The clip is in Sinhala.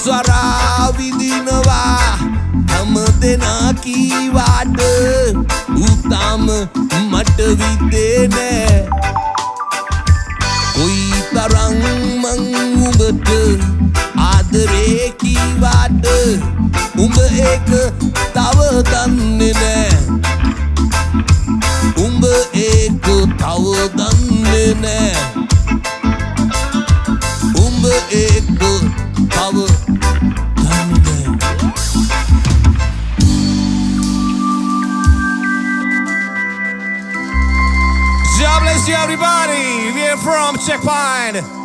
ස්වරා විදිනවා හැම දෙනා කීවාට උතාම මට විදේ නෑ කොයි තරම් මං උඹට ආදරේ කීවාට උඹ ඒක තව දන්නේ නෑ උඹ ඒක තව දන්නේ නෑ උඹ ඒක තව දන්නේ නෑ God bless you everybody. We are from Checkpoint.